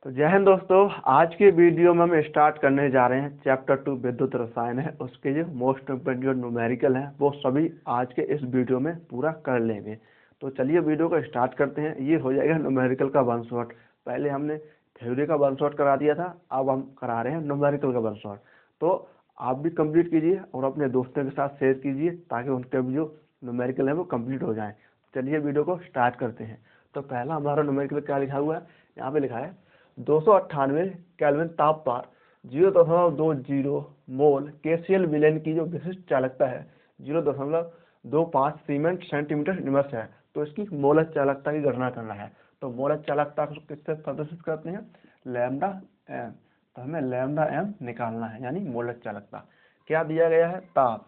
तो जय हिंद दोस्तों, आज के वीडियो में हम स्टार्ट करने जा रहे हैं चैप्टर 2 विद्युत रसायन है। उसके जो मोस्ट इम्पोर्टेंट जो न्यूमेरिकल हैं वो सभी आज के इस वीडियो में पूरा कर लेंगे। तो चलिए वीडियो को स्टार्ट करते हैं। ये हो जाएगा न्यूमेरिकल का वन शॉट। पहले हमने थ्योरी का वन शॉट करा दिया था, अब हम करा रहे हैं न्यूमेरिकल का वन शॉट। तो आप भी कंप्लीट कीजिए और अपने दोस्तों के साथ शेयर कीजिए ताकि उनके भी जो न्यूमेरिकल है वो कंप्लीट हो जाए। चलिए वीडियो को स्टार्ट करते हैं। तो पहला हमारा न्यूमेरिकल क्या लिखा हुआ है, यहाँ पे लिखा है 298 केल्विन ताप पर 0.20 मोल केसीएल विलेन की जो विशिष्ट चालकता है 0.25 सीमेंट सेंटीमीटर इनवर्स है। तो इसकी मोलक चालकता की गणना करना है। तो मोलक चालकता को किससे प्रदर्शित करते हैं, लैम्डा एम। तो हमें लैम्डा एम निकालना है, यानी मोलक चालकता। क्या दिया गया है, ताप।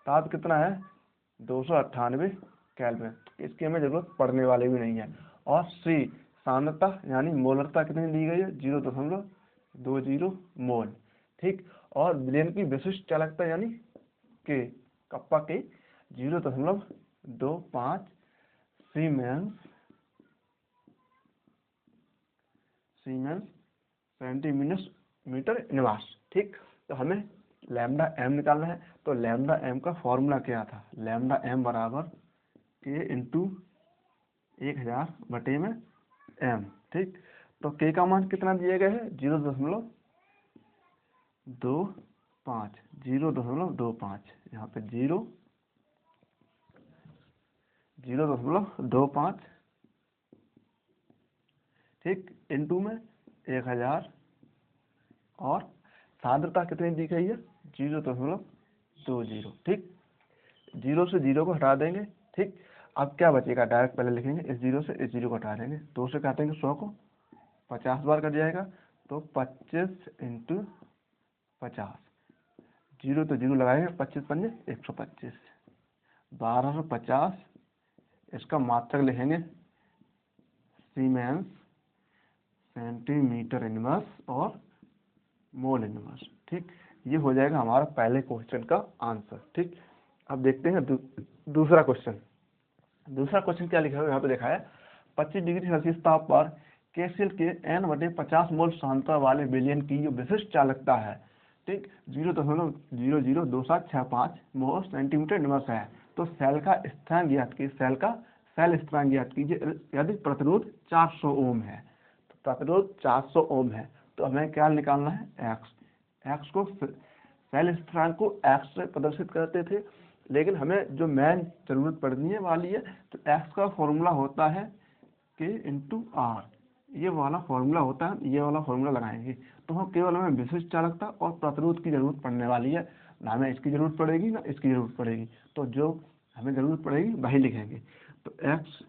ताप कितना है, 298 केल्विन। इसकी हमें जरूरत पड़ने वाली भी नहीं है। और सी सांद्रता यानी मोलरता कितनी दी गई है, 0.20 मोल। ठीक। और विलेन की विशिष्ट चालकता यानी के कप्पा के 0.25 सीमेंस सेंटीमीटर इनवर्स। ठीक। तो हमें लैम्डा एम निकालना है। तो लैम्डा एम का फॉर्मूला क्या था, लैम्डा एम बराबर के इंटू 1000 बटे में एम। ठीक। तो के का मान कितना दिया गया है, 0.25 यहाँ पे 0.25 ठीक इंटू में 1000 और सांद्रता कितनी दी गई है, 0.20। ठीक। 0 से 0 को हटा देंगे। ठीक। अब क्या बचेगा, डायरेक्ट पहले लिखेंगे इस 0 से इस 0 को हटा देंगे। 2 से काटेंगे 100 को, 50 बार कट जाएगा। तो 25 इंटू 50, 0 तो 0 लगाएंगे, 25 पंजे 125, 1250। इसका मात्रक लिखेंगे सीमेंस सेंटीमीटर इनवर्स और मोल इनवर्स। ठीक। ये हो जाएगा हमारा पहले क्वेश्चन का आंसर। ठीक। अब देखते हैं दूसरा क्वेश्चन। दूसरा क्वेश्चन क्या लिखा है, यहाँ पे देखा है 25 डिग्री सेल्सियस ताप पर केसीएल के n/50 मोल सांद्रता वाले विलेन की जो विशिष्ट चालकता है, ठीक, 0.002765 मोल सेंटीमीटर इनवर्स है। तो सेल का स्थान ज्ञात कीजिए, सेल स्थान ज्ञात कीजिए यदि प्रतिरोध 400 ओम है। तो प्रतिरोध 400 ओम है तो हमें क्या निकालना है, एक्स को सेल स्थान को एक्स से प्रदर्शित करते थे, लेकिन हमें जो मेन जरूरत पड़नी वाली है तो एक्स का फॉर्मूला होता है के इंटू आर। ये वाला फॉर्मूला होता है, ये वाला फॉर्मूला लगाएंगे तो हम केवल हमें विशिष्ट चालकता और प्रतिरोध की जरूरत पड़ने वाली है, ना हमें इसकी जरूरत पड़ेगी ना इसकी जरूरत पड़ेगी। तो जो हमें जरूरत पड़ेगी वही लिखेंगे। तो एक्स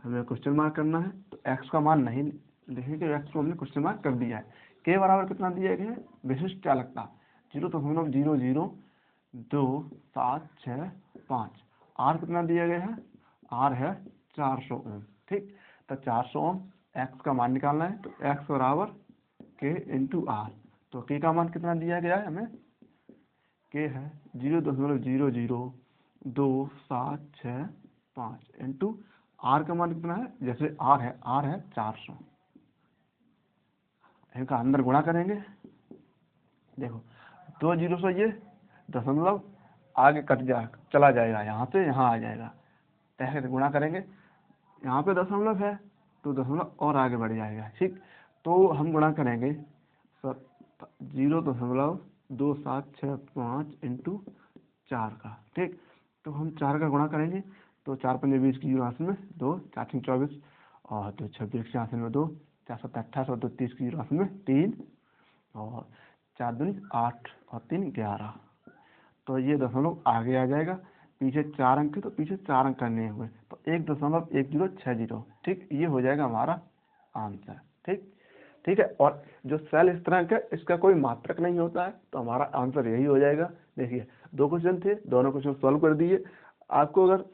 हमें क्वेश्चन मार्क करना है, तो एक्स का मान नहीं लिखेंगे, एक्स को हमने क्वेश्चन मार्क कर दिया है। के बराबर कितना दिया गया है, विशिष्ट चालकता 0.00275। आर कितना दिया गया है, आर है 400 ओम। ठीक। तो 400 ओम एक्स का मान निकालना है। तो एक्स बराबर के इंटू आर। तो के का मान कितना दिया गया है हमें, के है 0.00275 इंटू आर का मान कितना है, जैसे आर है 400। इनका अंदर गुणा करेंगे, देखो 2 0 से ये दशमलव आगे कट चला जाएगा, यहाँ से यहाँ आ जाएगा। तय गुणा करेंगे, यहाँ पे दशमलव है तो दशमलव और आगे बढ़ जाएगा। ठीक। तो हम गुणा करेंगे 0.2765 इंटू 4 का। ठीक। तो हम 4 का गुणा करेंगे तो 4 पंजे 20 की राशि में 2, 4 3 24 और 2 26 की राशि में 2, 4 7 28 और 2 30 की राशि में 3 और 4 दूनी 8 और 3 11। तो ये दशमलव आगे आ जाएगा, पीछे 4 अंक तो पीछे 4 अंक करने हुए तो 1.1060। ठीक। ये हो जाएगा हमारा आंसर। ठीक। ठीक है। और जो सेल स्थिरांक है इसका कोई मात्रक नहीं होता है तो हमारा आंसर यही हो जाएगा। देखिए 2 क्वेश्चन थे, दोनों क्वेश्चन सॉल्व कर दिए। आपको अगर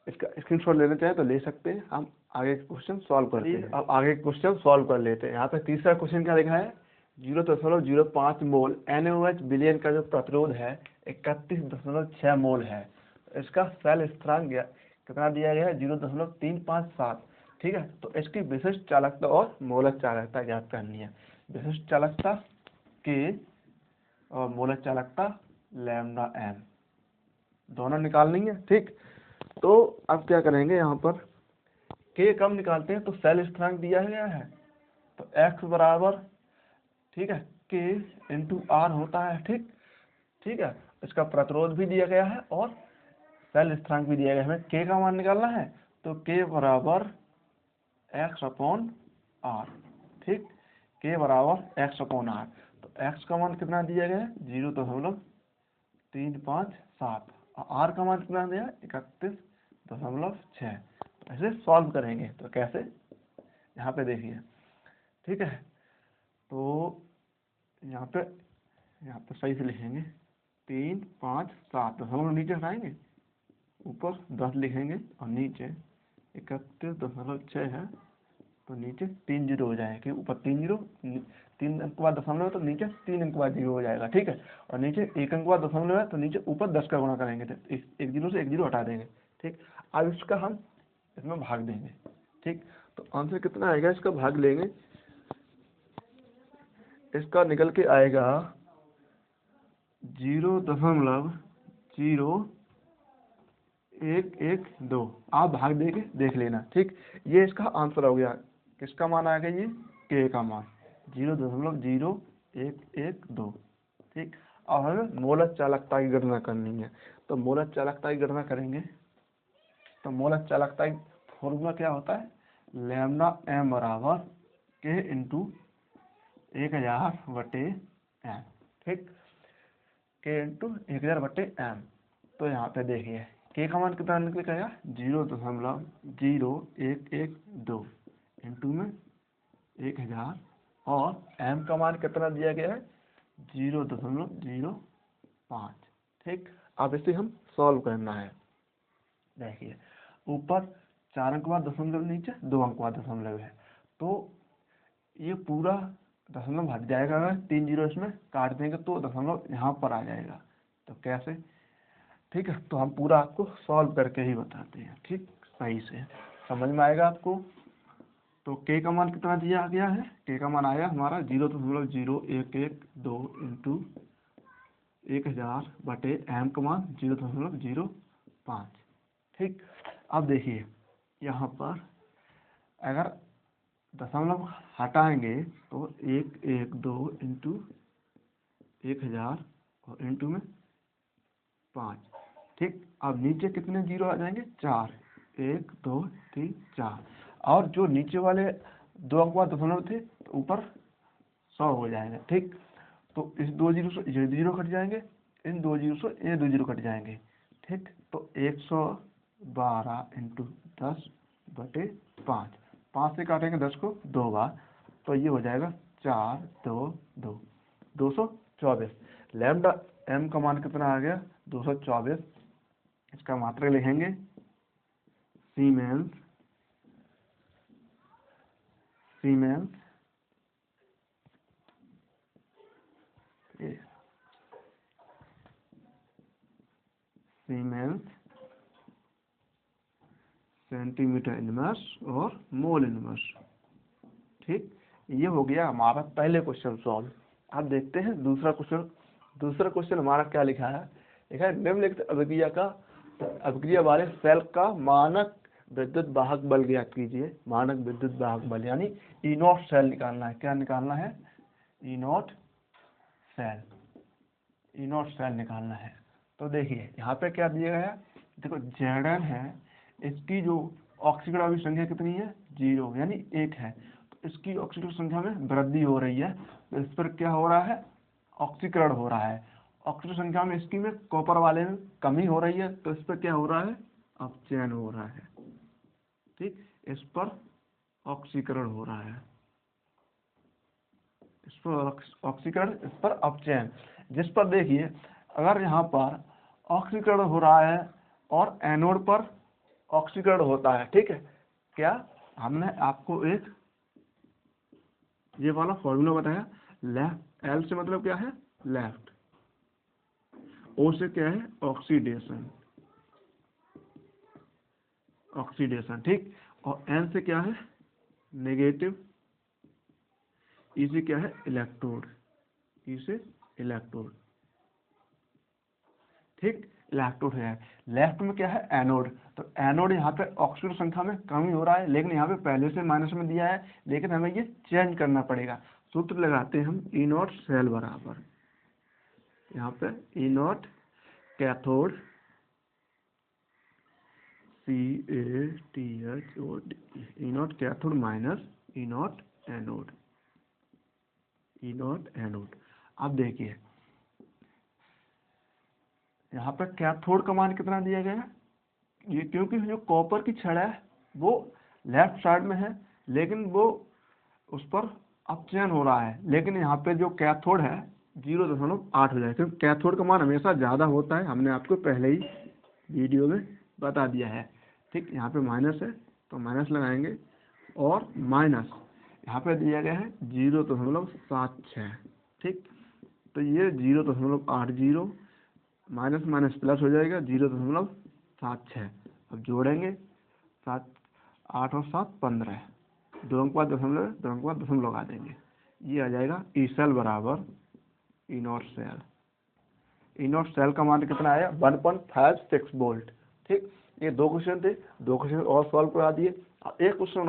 इसका स्क्रीनशॉट लेना चाहे तो ले सकते हैं। हम आगे क्वेश्चन सॉल्व करते हैं। अब आगे क्वेश्चन सॉल्व कर लेते हैं। यहाँ पे तीसरा क्वेश्चन क्या लिखा है, 0.05 मोल NaOH विलेन का जो प्रतिरोध है 31.6 मोल है। इसका सेल स्थिरांक कितना दिया गया है, 0.357। ठीक है। तो इसकी विशिष्ट चालकता और मोलक चालकता ज्ञात करनी है। विशिष्ट चालकता K और मोलक चालकता लैम्डा m दोनों निकालनी है। ठीक, तो अब क्या करेंगे, यहाँ पर K कम निकालते हैं तो सेल स्थिरांक दिया गया है, तो x बराबर, ठीक है, K इंटू R होता है। ठीक, ठीक है, इसका प्रतिरोध भी दिया गया है और सेल स्थिरांक भी दिया गया है। हमें K का मान निकालना है, तो K बराबर x अपॉन R। ठीक, K बराबर x अपॉन R। तो x का मान कितना दिया गया है, 0.357 और R का मान कितना दिया है, 31.6। ऐसे सॉल्व करेंगे तो कैसे, यहाँ पे देखिए। ठीक है, तो यहाँ पे सही से लिखेंगे 3, 5, 7 दशमलव नीचे हटाएंगे, ऊपर 10 लिखेंगे और नीचे 31.6 है, तो नीचे 3 जीरो हो जाएगा। ऊपर 3 जीरो, 3 अंक के बाद दशमलव है तो नीचे 3 अंक के बाद जीरो हो जाएगा। ठीक है, और नीचे 1 अंक के बाद दशमलव है तो नीचे ऊपर 10 का गुणा करेंगे, तो एक जीरो से 1 जीरो हटा देंगे। ठीक, अब इसका हम इसमें भाग देंगे। ठीक, तो आंसर कितना आएगा, इसका भाग लेंगे, इसका निकल के आएगा 0.0112। आप भाग दे के देख लेना। ठीक, ये इसका आंसर हो गया। किसका मान आ गया, ये K का मान 0.0112। ठीक, अब हमें मोलक चालकता की गणना करनी है, तो मोलक चालकता की गणना करेंगे। तो मोलक चालकता की फॉर्मूला क्या होता है, लैम्डा m बराबर K इंटू 1000/m। ठीक, K इंटू 1000/m। तो यहाँ पे देखिए K का मान कितना निकल गया, 0.0112 इंटू में 1000 और m का मान कितना दिया गया है, 0.05। ठीक, अब इसे हम सॉल्व करना है। देखिए ऊपर 4 अंक बाद दशमलव, नीचे 2 अंक बाद दशमलव है, तो ये पूरा दशमलव हट जाएगा। अगर 3 जीरो इसमें काट देंगे तो दशमलव यहाँ पर आ जाएगा। तो कैसे, ठीक है, तो हम पूरा आपको सॉल्व करके ही बताते हैं। ठीक, सही से समझ में आएगा आपको। तो K का मान कितना दिया गया है, K का मान आया हमारा 0.0112 इंटू 1000/m का मान 0.05। ठीक, अब देखिए यहाँ पर अगर दशमलव हटाएंगे तो 112 इंटू 1000 और इंटू में 5। ठीक, अब नीचे कितने जीरो आ जाएंगे, 4, 1 2 3 4, और जो नीचे वाले 2 अंक बाद दशमलव थे तो ऊपर 100 हो जाएंगे। ठीक, तो इस 2 जीरो से ये जीरो कट जाएंगे, इन 2 जीरो से ये 2 जीरो कट जाएंगे। ठीक, तो 112 इंटू 10/5, 5 से काटेंगे 10 को 2 बार, तो ये हो जाएगा 4 2 2, 224। लैम्डा m का मान कितना आ गया, 224। इसका मात्रक लिखेंगे सीमेंस सेंटीमीटर इनवर्स और मोल इनवर्स। ठीक, ये हो गया हमारा पहले क्वेश्चन सॉल्व। अब देखते हैं दूसरा क्वेश्चन। दूसरा क्वेश्चन हमारा क्या लिखा है, लिखा है निम्नलिखित अभिक्रिया का, अभिक्रिया वाले सेल का मानक विद्युत वाहक बल ज्ञात कीजिए। मानक विद्युत वाहक बल यानी E0 सेल निकालना है। क्या निकालना है, E0 सेल निकालना है। तो देखिए यहाँ पे क्या दिया गया है, देखो Zn है, इसकी जो ऑक्सीकरण अभी संख्या कितनी है, 0 यानी 1 है, तो इसकी ऑक्सीकरण संख्या में वृद्धि हो रही है, तो इस पर क्या हो रहा है, ऑक्सीकरण हो रहा है। ऑक्सीकरण संख्या में इसकी में कॉपर वाले में कमी हो रही है, तो इस पर क्या हो रहा है, अपचयन हो रहा है। ठीक, इस पर ऑक्सीकरण हो रहा है, इस पर ऑक्सीकरण, इस पर अपचयन। जिस पर देखिए अगर यहाँ पर ऑक्सीकरण हो रहा है और एनोड पर ऑक्सीकरण होता है, ठीक है, क्या हमने आपको एक ये वाला फॉर्मूला बताया, लेफ्ट, एल से मतलब क्या है, लेफ्ट, ओ से क्या है, ऑक्सीडेशन। ठीक, और N से क्या है नेगेटिव, E से क्या है इलेक्ट्रोड, E से इलेक्ट्रोड, ठीक, इलेक्ट्रोड है। लेफ्ट में क्या है एनोड, तो एनोड यहाँ पे ऑक्सीजन संख्या में कमी हो रहा है, लेकिन यहाँ पे पहले से माइनस में दिया है, लेकिन हमें ये चेंज करना पड़ेगा। सूत्र लगाते हैं हम ई नॉट सेल बराबर, यहाँ पे E not cathode CaThO, E not cathode minus E not anode, E not anode. अब देखिए यहाँ पे कैथोड का मान कितना दिया गया है, ये क्योंकि जो कॉपर की छड़ है वो लेफ्ट साइड में है, लेकिन वो उस पर अपचयन हो रहा है, लेकिन यहाँ पे जो कैथोड है 0.8 हो जाएगा, क्योंकि कैथोड का मान हमेशा ज़्यादा होता है, हमने आपको पहले ही वीडियो में बता दिया है, ठीक। यहाँ पे माइनस है तो माइनस लगाएंगे, और माइनस यहाँ पे दिया गया है 0.76, ठीक। तो ये 0.80 माइनस माइनस प्लस हो जाएगा 0.76। अब जोड़ेंगे 7, 8 और 7 15, 2 अंक बाद दशमलव, 2 अंक बाद दशमलव लगा देंगे, ये आ जाएगा ई सेल बराबर E not cell. E not cell का मान कितना आया 1.56 वोल्ट, ठीक। ये 2 क्वेश्चन थे, 2 क्वेश्चन और सॉल्व करा दिए। एक क्वेश्चन